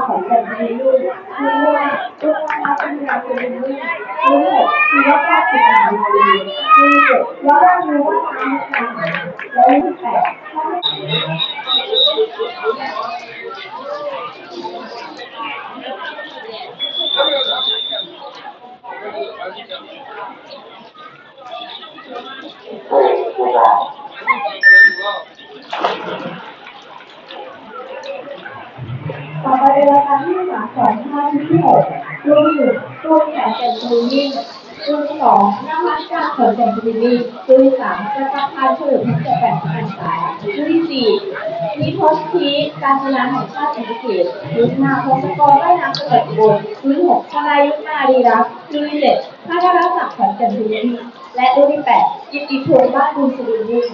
ของแบบนี้รุ่นว่ารุ่นว่าเป็นงานเป็นรุ่นคือว่าภาพติดหนังดีแล้วเรารู้ว่าทำอาหารแล้วแต่ต่อไปเป็นรายการที่325รุ่นรุ่น8เป็นรุ่นรุ่น2นะคะการเสริมแต่งรุ่นรุ่น3จะประทานเฉลิมพระเกียรติ8พรรษารุ่น4นิพนธ์ทีการกีฬาแห่งชาติอังกฤษรุ่น5พงศกรได้นำเสนอบทรุ่น6ชนายุทธนารีรักษ์รุ่น7พระราชศักดิ์ขอนแก่นรุ่นและรุ่นที่8กิตติพงษ์บ้านบุญสุรินทร์